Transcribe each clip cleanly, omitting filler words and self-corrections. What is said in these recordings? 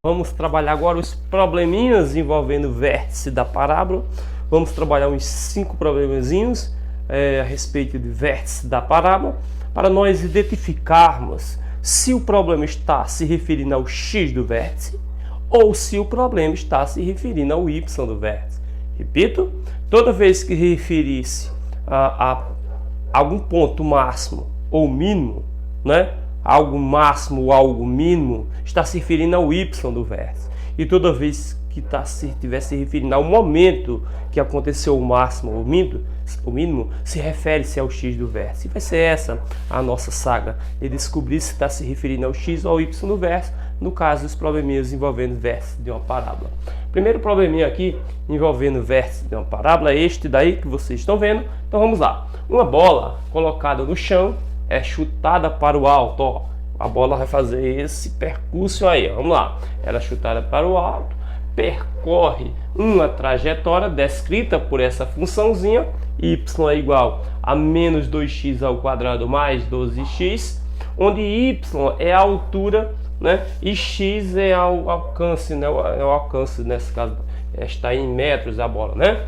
Vamos trabalhar agora os probleminhas envolvendo o vértice da parábola. Vamos trabalhar uns 5 problemazinhos a respeito do vértice da parábola, para nós identificarmos se o problema está se referindo ao x do vértice ou se o problema está se referindo ao y do vértice. Repito, toda vez que referisse a algum ponto máximo ou mínimo, né? Algo máximo ou algo mínimo, está se referindo ao y do vértice. E toda vez que estiver se referindo ao momento que aconteceu o máximo ou o mínimo, se refere-se ao x do vértice. E vai ser essa a nossa saga, de descobrir se está se referindo ao x ou ao y do vértice, no caso dos probleminhas envolvendo o vértice de uma parábola. Primeiro probleminha aqui envolvendo o vértice de uma parábola é este daí que vocês estão vendo. Então vamos lá. Uma bola colocada no chão é chutada para o alto, ó. A bola vai fazer esse percurso aí, ó. Vamos lá. Ela é chutada para o alto, percorre uma trajetória descrita por essa funçãozinha, y é igual a menos 2x ao quadrado mais 12x, onde y é a altura, né? E x é o alcance, né? É o alcance, nesse caso, está em metros a bola, né?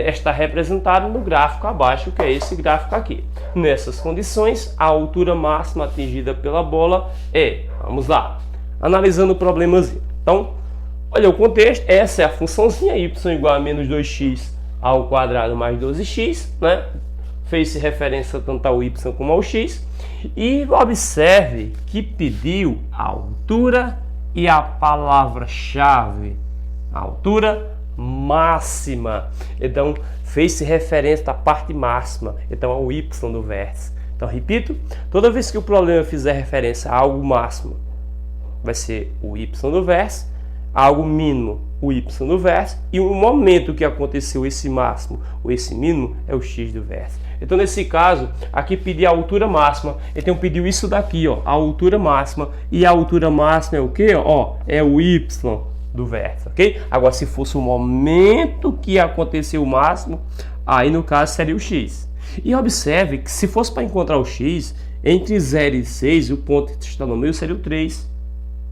Está representado no gráfico abaixo, que é esse gráfico aqui. Nessas condições, a altura máxima atingida pela bola é, vamos lá, analisando o problemazinho. Então, olha o contexto, essa é a funçãozinha, y igual a menos 2x ao quadrado mais 12x, né? Fez-se referência tanto ao y como ao x. E observe que pediu a altura e a palavra-chave, a altura máxima. Então fez-se referência à parte máxima, então ao y do vértice. Então repito, toda vez que o problema fizer referência a algo máximo, vai ser o y do vértice, algo mínimo, o y do vértice, e o momento que aconteceu esse máximo ou esse mínimo é o x do vértice. Então nesse caso, aqui pedi a altura máxima, então pediu isso daqui, ó, a altura máxima, e a altura máxima é o que? Ó, é o y do vértice, ok? Agora, se fosse o momento que aconteceu o máximo, aí no caso seria o x. E observe que se fosse para encontrar o x, entre 0 e 6, o ponto que está no meio seria o 3.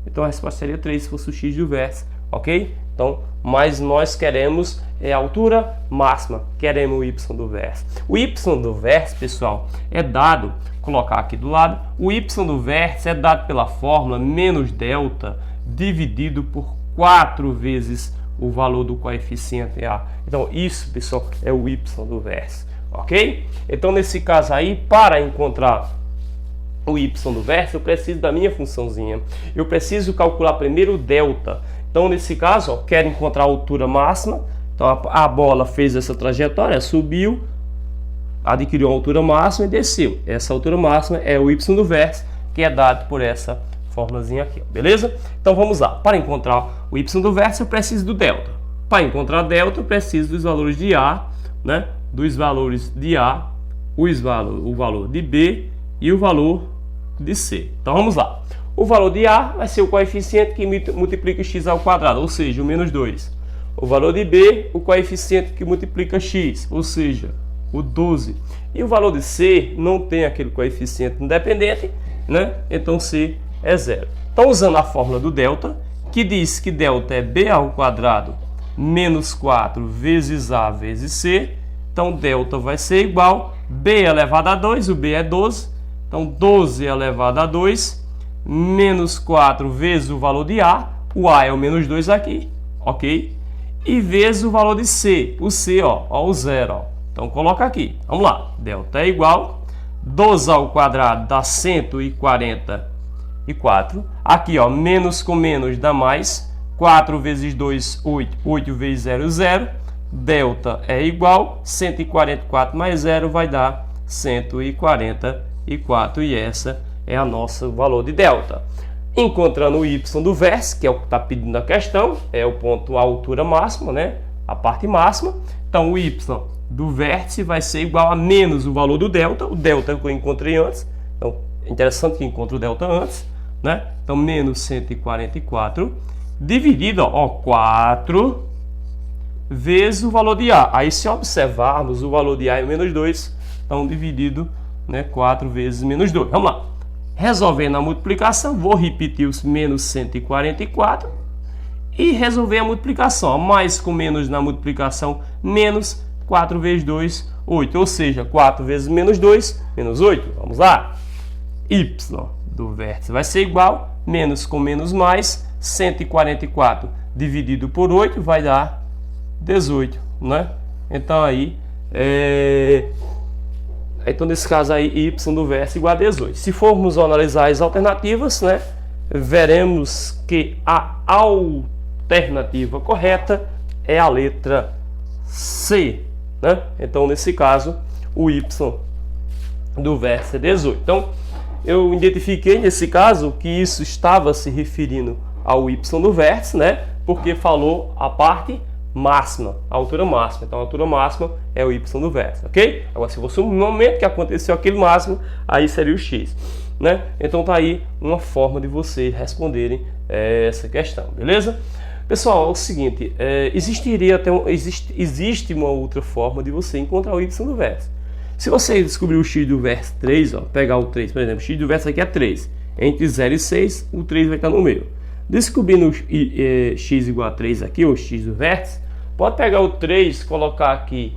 Então a resposta seria 3 se fosse o x do vértice, ok? Então, mas nós queremos a altura máxima, queremos o y do vértice. O y do vértice, pessoal, é dado, colocar aqui do lado, o y do vértice é dado pela fórmula menos delta dividido por 4 vezes o valor do coeficiente A. Então isso, pessoal, é o y do vértice, ok? Então nesse caso aí, para encontrar o y do vértice, eu preciso da minha funçãozinha. Eu preciso calcular primeiro o delta. Então nesse caso, ó, quero encontrar a altura máxima. Então a bola fez essa trajetória, subiu, adquiriu a altura máxima e desceu. Essa altura máxima é o y do vértice, que é dado por essa formulazinha aqui, beleza? Então vamos lá. Para encontrar o y do vértice, eu preciso do delta. Para encontrar delta, eu preciso dos valores de A, né? Dos valores de A, o valor de B e o valor de C. Então vamos lá. O valor de A vai ser o coeficiente que multiplica x ao quadrado, ou seja, o menos 2. O valor de B, o coeficiente que multiplica x, ou seja, o 12. E o valor de C não tem aquele coeficiente independente, né? Então C é 0. Então, usando a fórmula do delta, que diz que delta é b ao quadrado menos 4 vezes a vezes c, então delta vai ser igual a b elevado a 2, o b é 12, então 12 elevado a 2, menos 4 vezes o valor de a, o a é o menos 2 aqui, ok? E vezes o valor de c, o c, ó o 0, ó. Então coloca aqui, vamos lá, delta é igual a 12 ao quadrado dá 144. Aqui, ó, menos com menos dá mais. 4 vezes 2, 8. 8 vezes 0, 0. Delta é igual. 144 mais 0 vai dar 144. E essa é o nosso valor de delta. Encontrando o y do vértice, que é o que está pedindo a questão, é o ponto, a altura máxima, né? A parte máxima. Então, o y do vértice vai ser igual a menos o valor do delta. O delta que eu encontrei antes. Então, é interessante que encontre o delta antes, né? Então, menos 144 dividido, ó, 4 vezes o valor de A. Aí, se observarmos, o valor de A é menos 2, então dividido, né, 4 vezes menos 2. Vamos lá. Resolvendo a multiplicação, vou repetir os menos 144 e resolver a multiplicação. Mais com menos na multiplicação, menos 4 vezes 2, 8. Ou seja, 4 vezes menos 2, menos 8. Vamos lá. Y do vértice vai ser igual, menos com menos mais, 144 dividido por 8 vai dar 18, né? Então aí, então nesse caso aí, y do vértice igual a 18. Se formos analisar as alternativas, né, veremos que a alternativa correta é a letra C, né? Então nesse caso, o y do vértice é 18. Então, eu identifiquei nesse caso que isso estava se referindo ao y do vértice, né? Porque falou a parte máxima, a altura máxima. Então a altura máxima é o y do vértice, ok? Agora, se fosse um momento que aconteceu aquele máximo, aí seria o x, né? Então tá aí uma forma de vocês responderem essa questão, beleza? Pessoal, é o seguinte, existe uma outra forma de você encontrar o y do vértice. Se você descobrir o x do vértice 3, ó, pegar o 3, por exemplo, x do vértice aqui é 3. Entre 0 e 6, o 3 vai estar no meio. Descobrindo x igual a 3 aqui, ou x do vértice, pode pegar o 3, colocar aqui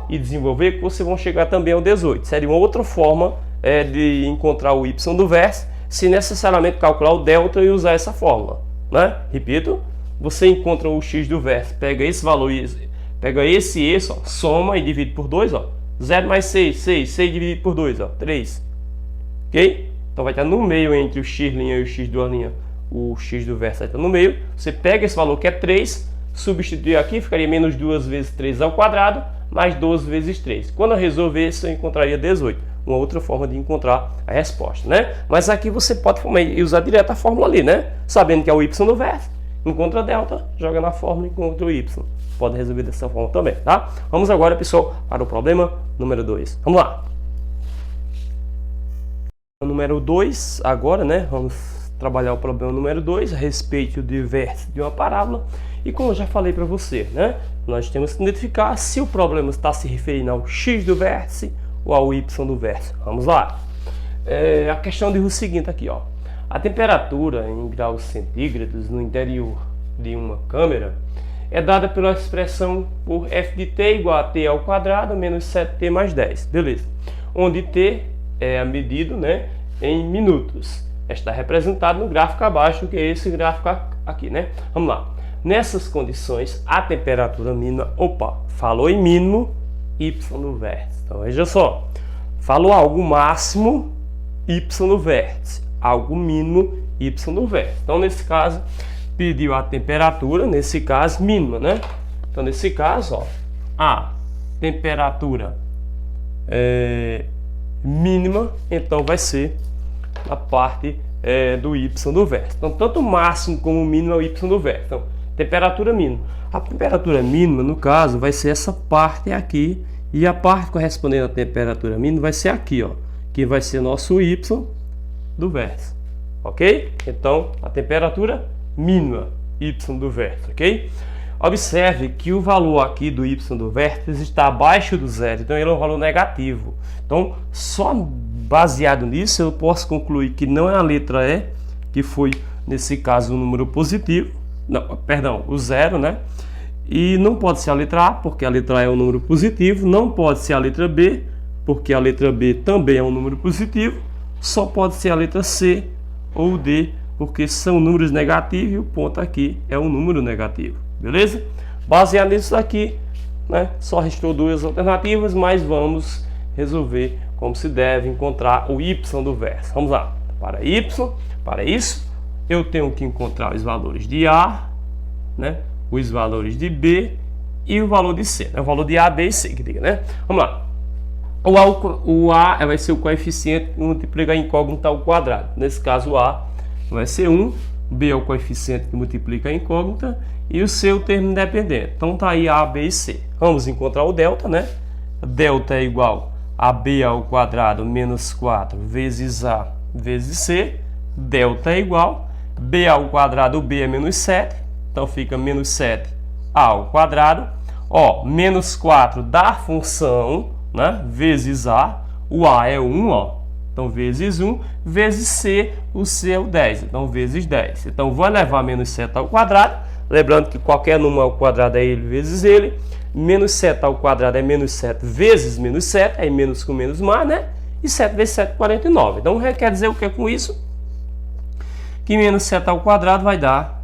e desenvolver, que vocês vão chegar também ao 18. Seria uma outra forma de encontrar o y do vértice, sem necessariamente calcular o delta e usar essa fórmula, né? Repito, você encontra o x do vértice, pega esse valor, pega esse, ó, soma e divide por 2, ó. 0 mais 6, 6 dividido por 2, ó, 3. Ok? Então vai estar no meio entre o x' e o x duas linhas. O x do vértice vai estar no meio. Você pega esse valor que é 3, substitui aqui, ficaria menos 2 vezes 3 ao quadrado, mais 12 vezes 3. Quando eu resolver isso, eu encontraria 18. Uma outra forma de encontrar a resposta, né? Mas aqui você pode usar direto a fórmula ali, né? Sabendo que é o y do vértice, encontra a delta, joga na fórmula e encontra o y. Pode resolver dessa forma também, tá? Vamos agora, pessoal, para o problema número 2. Vamos lá. Número 2, agora, né? Vamos trabalhar o problema número 2 a respeito do vértice de uma parábola. E como eu já falei para você, né? Nós temos que identificar se o problema está se referindo ao x do vértice ou ao y do vértice. Vamos lá. A questão diz o seguinte aqui, ó. A temperatura em graus centígrados no interior de uma câmera é dada pela expressão por f de t igual a t ao quadrado menos 7t mais 10. Beleza. Onde t é medido, né, em minutos. Está representado no gráfico abaixo, que é esse gráfico aqui, né? Vamos lá. Nessas condições, a temperatura mínima, falou em mínimo, y no vértice. Então veja só, falou algo máximo, y no vértice. Algo mínimo, y no vértice. Então nesse caso, pediu a temperatura, nesse caso, mínima, né? Então, nesse caso, ó, a temperatura mínima, então vai ser a parte do y do vértice. Então, tanto o máximo como o mínimo é o y do vértice. Então, temperatura mínima. A temperatura mínima, no caso, vai ser essa parte aqui, e a parte correspondente à temperatura mínima vai ser aqui, ó, que vai ser nosso y do vértice. Ok? Então, a temperatura mínima, y do vértice, ok? Observe que o valor aqui do y do vértice está abaixo do zero, então ele é um valor negativo. Então, só baseado nisso, eu posso concluir que não é a letra E, que foi, nesse caso, um número positivo, não, perdão, o zero, né? E não pode ser a letra A, porque a letra A é um número positivo, não pode ser a letra B, porque a letra B também é um número positivo, só pode ser a letra C ou D, porque são números negativos e o ponto aqui é um número negativo, beleza? Baseado nisso aqui, né, só restou duas alternativas, mas vamos resolver como se deve encontrar o y do vértice. Vamos lá, para isso, eu tenho que encontrar os valores de A, né, os valores de B e o valor de C, né, o valor de A, B e C, que diga, né? Vamos lá. O A vai ser o coeficiente que multiplica a incógnita ao quadrado. Nesse caso, o A vai ser 1, B é o coeficiente que multiplica a incógnita e o C é o termo independente. Então tá aí A, B e C. Vamos encontrar o delta, né? Delta é igual a B ao quadrado menos 4 vezes A vezes C. Delta é igual B ao quadrado, B é menos 7, então fica menos 7 A ao quadrado. Ó, menos 4 da função, né, vezes A, o A é 1, ó, então vezes 1, vezes C, o C é o 10, então vezes 10. Então vou elevar menos 7 ao quadrado, lembrando que qualquer número ao quadrado é ele vezes ele, menos 7 ao quadrado é menos 7 vezes menos 7, aí menos com menos mais, né? E 7 vezes 7, 49. Então quer dizer o que com isso? Que menos 7 ao quadrado vai dar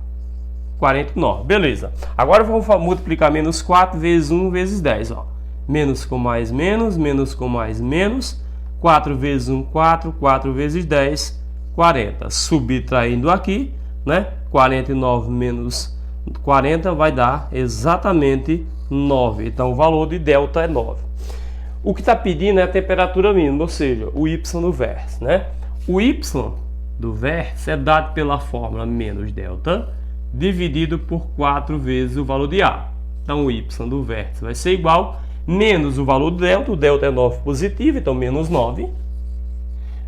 49, beleza. Agora vamos multiplicar menos 4 vezes 1 vezes 10, ó. Menos com mais menos, menos com mais menos, 4 vezes 1, 4, 4 vezes 10, 40. Subtraindo aqui, né? 49 menos 40 vai dar exatamente 9. Então o valor de delta é 9. O que está pedindo é a temperatura mínima, ou seja, o y do vértice, né? O y do vértice é dado pela fórmula menos delta dividido por 4 vezes o valor de A. Então o y do vértice vai ser igual menos o valor do delta, o delta é 9 positivo, então menos 9,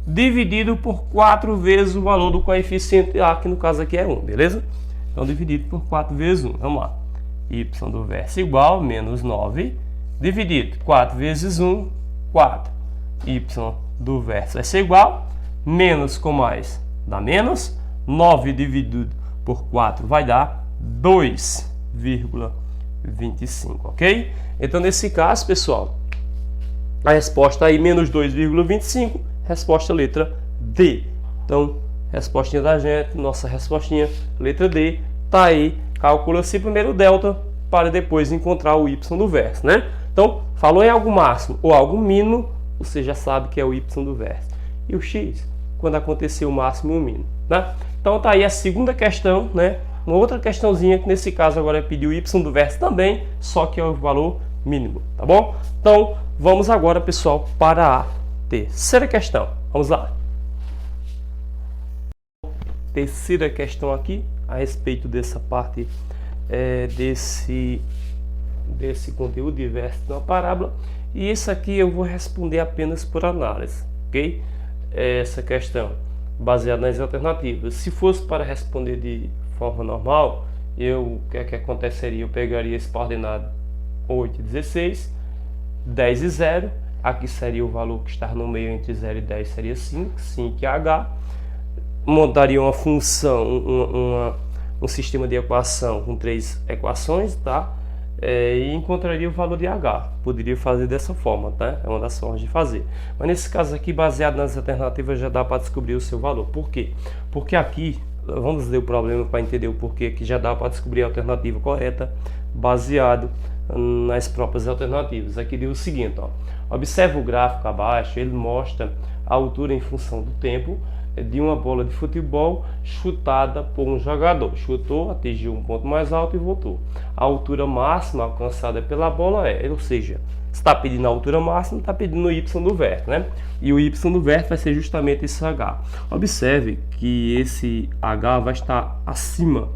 dividido por 4 vezes o valor do coeficiente A, que no caso aqui é 1, beleza? Então dividido por 4 vezes 1, vamos lá. Y do vértice igual menos 9, dividido 4 vezes 1, 4. Y do vértice vai ser igual, menos com mais dá menos, 9 dividido por 4 vai dar 2,25, ok? Então nesse caso, pessoal, a resposta aí menos 2,25, resposta letra D. Então, respostinha da gente, nossa respostinha letra D, tá aí. Calcula-se primeiro o delta para depois encontrar o y do vértice, né? Então, falou em algo máximo ou algo mínimo, você já sabe que é o y do vértice. E o x, quando acontecer o máximo e o mínimo, né? Então tá aí a segunda questão, né? Uma outra questãozinha que nesse caso agora é pedir o y do vértice também, só que é o valor mínimo, tá bom? Então vamos agora, pessoal, para a terceira questão. Vamos lá. Terceira questão aqui a respeito dessa parte desse conteúdo de vértice de uma parábola, e isso aqui eu vou responder apenas por análise, ok? Essa questão baseada nas alternativas. Se fosse para responder de forma normal, o que aconteceria? Eu pegaria esse coordenado 8 e 16, 10 e 0, aqui seria o valor que está no meio entre 0 e 10, seria 5, 5 é H, montaria uma função, um sistema de equação com 3 equações, tá? E encontraria o valor de H. Poderia fazer dessa forma, tá? É uma das formas de fazer. Mas nesse caso aqui, baseado nas alternativas, já dá para descobrir o seu valor. Por quê? Porque aqui, vamos ler o problema para entender o porquê, que já dá para descobrir a alternativa correta, baseado nas próprias alternativas. Aqui deu o seguinte, ó. Observa o gráfico abaixo, ele mostra a altura em função do tempo de uma bola de futebol chutada por um jogador. Chutou, atingiu um ponto mais alto e voltou. A altura máxima alcançada pela bola ou seja, está pedindo a altura máxima, está pedindo o y do vértice, né? E o y do vértice vai ser justamente esse h. Observe que esse h vai estar acima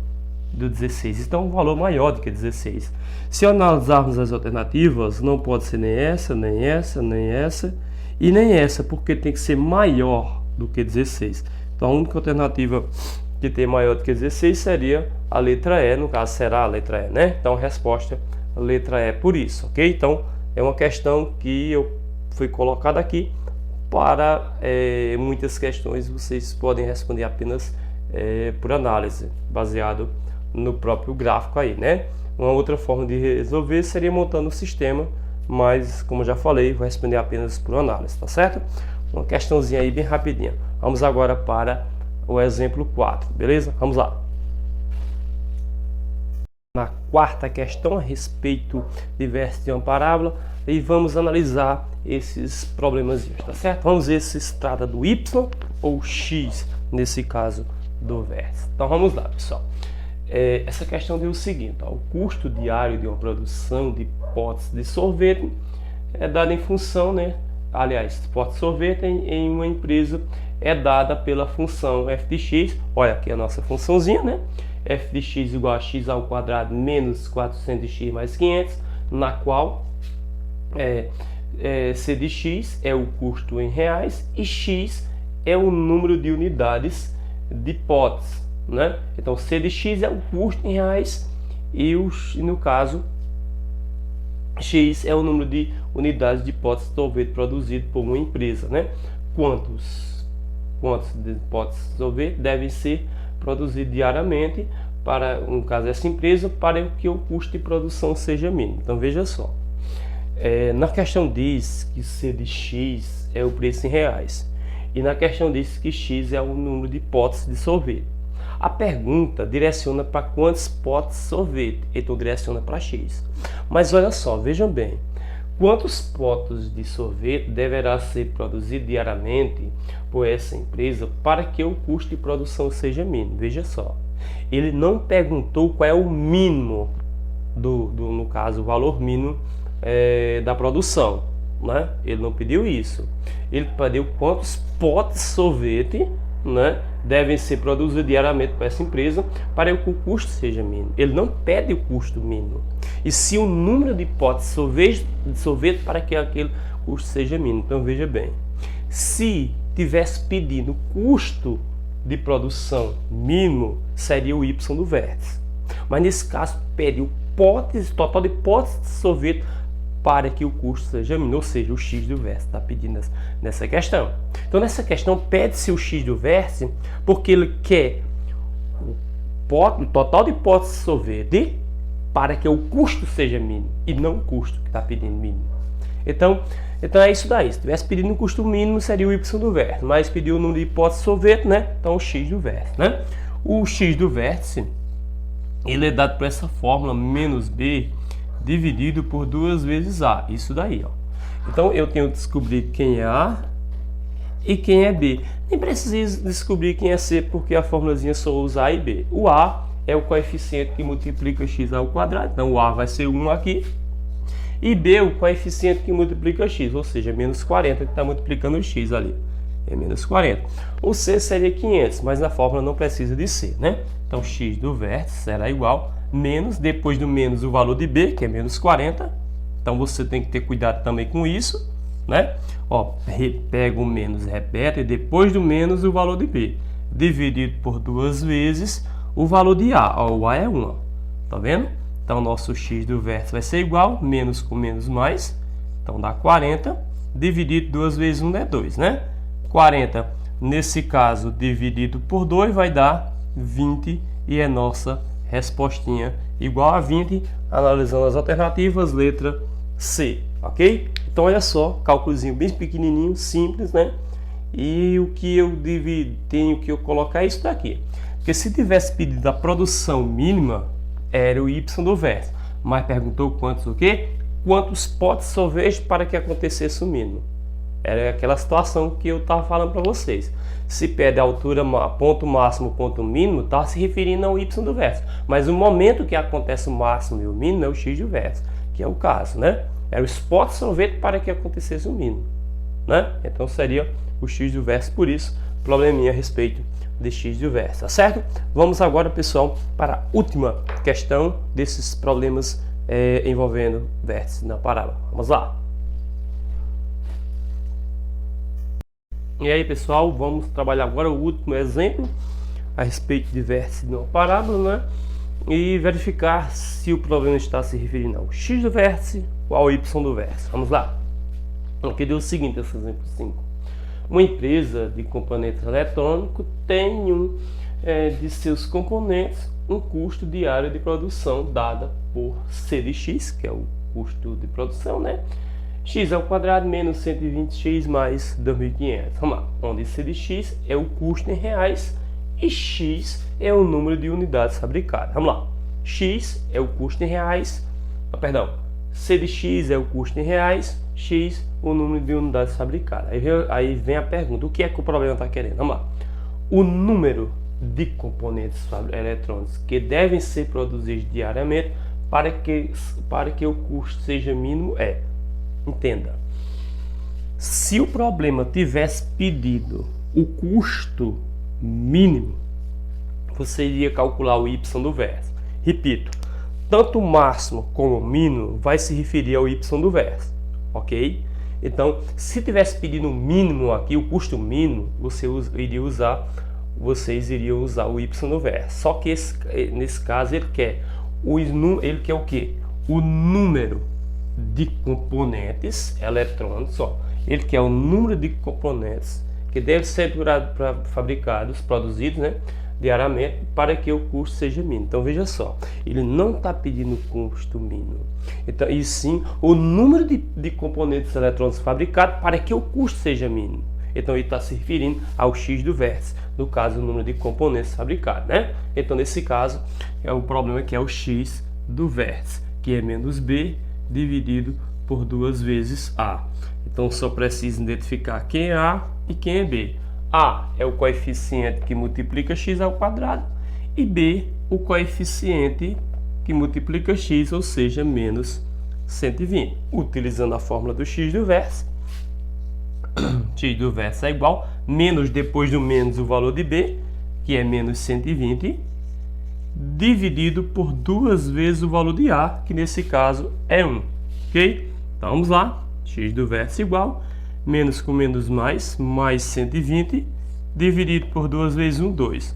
do 16, então um valor maior do que 16. Se analisarmos as alternativas, não pode ser nem essa, nem essa, nem essa e nem essa, porque tem que ser maior do que 16. Então a única alternativa que tem maior do que 16 seria a letra E, no caso será a letra E, né? Então a resposta letra E por isso, ok? Então é uma questão que foi colocada aqui para muitas questões vocês podem responder apenas por análise, baseado no próprio gráfico aí, né? Uma outra forma de resolver seria montando o sistema, mas como eu já falei, vou responder apenas por análise, tá certo? Uma questãozinha aí bem rapidinha. Vamos agora para o exemplo 4, beleza? Vamos lá. Na quarta questão a respeito de vértice de uma parábola, e vamos analisar esses problemas, tá certo? Vamos ver se se trata do y ou x, nesse caso do vértice. Então vamos lá, pessoal. Essa questão deu o seguinte, ó, o custo diário de uma produção de potes de sorvete é dado em função, né? Aliás, pote de sorvete em uma empresa é dada pela função f de x. Olha aqui a nossa funçãozinha, né? F de x igual a x ao quadrado menos 400x mais 500, na qual C de x é o custo em reais e x é o número de unidades de potes, né? Então C de x é o custo em reais e no caso x é o número de unidades de potes de sorvete produzido por uma empresa, né? quantos de potes de sorvete devem ser produzidos diariamente para, no caso dessa empresa, para que o custo de produção seja mínimo. Então veja só, na questão diz que C de X é o preço em reais, e na questão diz que X é o número de potes de sorvete. A pergunta direciona para quantos potes de sorvete, então direciona para X. Mas olha só, vejam bem, quantos potes de sorvete deverá ser produzido diariamente por essa empresa para que o custo de produção seja mínimo? Veja só, ele não perguntou qual é o mínimo, no caso, o valor mínimo da produção, né? Ele não pediu isso. Ele pediu quantos potes de sorvete, né, devem ser produzidos diariamente para essa empresa para que o custo seja mínimo. Ele não pede o custo mínimo, e sim o número de potes de sorvete para que aquele custo seja mínimo. Então veja bem, se tivesse pedido o custo de produção mínimo, seria o Y do vértice. Mas nesse caso pede o total de potes de sorvete para que o custo seja mínimo, ou seja, o X do vértice está pedindo nessa questão. Então nessa questão pede-se o X do vértice porque ele quer o total de potes de sorvete para que o custo seja mínimo, e não o custo que está pedindo mínimo. Então é isso daí. Se tivesse pedido um custo mínimo, seria o Y do vértice, mas pediu o número de hipóteses de sorvete, né? Então o X do vértice, né? O X do vértice, ele é dado por essa fórmula, menos B dividido por 2 vezes A. Isso daí, ó. Então eu tenho que descobrir quem é A e quem é B. Nem preciso descobrir quem é C, porque a formulazinha só usa A e B. O A é o coeficiente que multiplica x ao quadrado, então o A vai ser 1 aqui. E B, o coeficiente que multiplica x, ou seja, menos 40, que está multiplicando o x ali. É menos 40. O C seria 500, mas na fórmula não precisa de C, né? Então, x do vértice será igual menos, depois do menos o valor de B, que é menos 40. Então, você tem que ter cuidado também com isso, né? Ó, pega o menos, repete, e depois do menos o valor de B, dividido por 2 vezes o valor de A. Ó, o A é 1, ó. Tá vendo? Então, nosso x do vértice vai ser igual, menos com menos mais, então dá 40, dividido 2 vezes 1 é 2, né? 40, nesse caso, dividido por 2 vai dar 20, e é nossa respostinha igual a 20, analisando as alternativas, letra C, ok? Então, olha só, cálculozinho bem pequenininho, simples, né? E o que eu tenho que colocar é isso daqui, porque se tivesse pedido a produção mínima, era o Y do vértice, mas perguntou quantos o quê? Quantos potes de sorvete para que acontecesse o mínimo. Era aquela situação que eu estava falando para vocês. Se pede a altura, ponto máximo, ponto mínimo, está se referindo ao Y do vértice. Mas o momento que acontece o máximo e o mínimo é o X do vértice, que é o caso, né? Era os potes de sorvete para que acontecesse o mínimo, né? Então seria o X do vértice, por isso, probleminha a respeito de x do vértice, tá certo? Vamos agora, pessoal, para a última questão desses problemas envolvendo vértice na parábola. Vamos lá! E aí, pessoal, vamos trabalhar agora o último exemplo a respeito de vértice de uma parábola, né? E verificar se o problema está se referindo ao x do vértice ou ao y do vértice. Vamos lá! Aqui deu o seguinte, esse exemplo 5. Uma empresa de componentes eletrônicos tem de seus componentes um custo diário de produção dada por C de X, que é o custo de produção, né? X ao quadrado menos 120x mais 2.500. Vamos lá, onde C de X é o custo em reais e X é o número de unidades fabricadas. Vamos lá, X é o custo em reais, C de X é o custo em reais, X o número de unidades fabricadas. Aí vem a pergunta, o que é que o problema está querendo? Vamos lá. O número de componentes eletrônicos que devem ser produzidos diariamente para que o custo seja mínimo é, entenda, se o problema tivesse pedido o custo mínimo, você iria calcular o Y do vértice. Repito, tanto o máximo como o mínimo vai se referir ao Y do vértice, ok? Então, se tivesse pedido o mínimo aqui, o custo mínimo, vocês iriam usar o Y do vértice. Só que nesse caso ele quer o quê? O número de componentes eletrônicos, ó, ele quer o número de componentes que deve ser fabricados, produzidos, né, diariamente, para que o custo seja mínimo. Então veja só, ele não está pedindo custo mínimo, então, e sim o número de componentes eletrônicos fabricados para que o custo seja mínimo. Então ele está se referindo ao x do vértice, no caso o número de componentes fabricados, né? Então nesse caso é o problema que é o x do vértice, que é menos b dividido por 2 vezes a. Então só preciso identificar quem é a e quem é b. A é o coeficiente que multiplica x ao quadrado e b o coeficiente que multiplica x, ou seja, menos 120. Utilizando a fórmula do x do vértice, x do vértice é igual, menos depois do menos o valor de b, que é menos 120, dividido por 2 vezes o valor de a, que nesse caso é 1. Ok? Então vamos lá, x do vértice igual, menos com menos mais 120, dividido por 2 vezes 1, 2.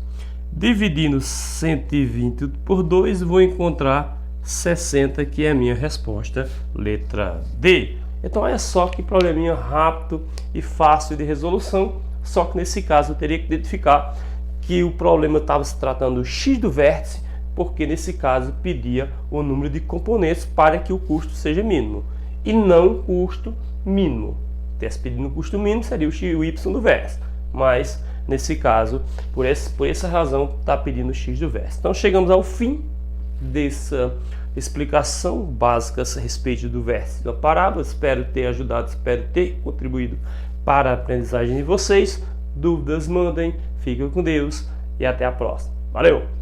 Dividindo 120 por 2, vou encontrar 60, que é a minha resposta, letra D. Então é só que probleminha rápido e fácil de resolução, só que nesse caso eu teria que identificar que o problema estava se tratando do x do vértice, porque nesse caso pedia o número de componentes para que o custo seja mínimo, e não custo mínimo. Tivesse pedido o custo mínimo, seria o y do vértice, mas nesse caso, por essa razão, está pedindo o x do vértice. Então chegamos ao fim dessa explicação básica a respeito do vértice da parábola. Espero ter ajudado, espero ter contribuído para a aprendizagem de vocês. Dúvidas mandem, fiquem com Deus e até a próxima. Valeu!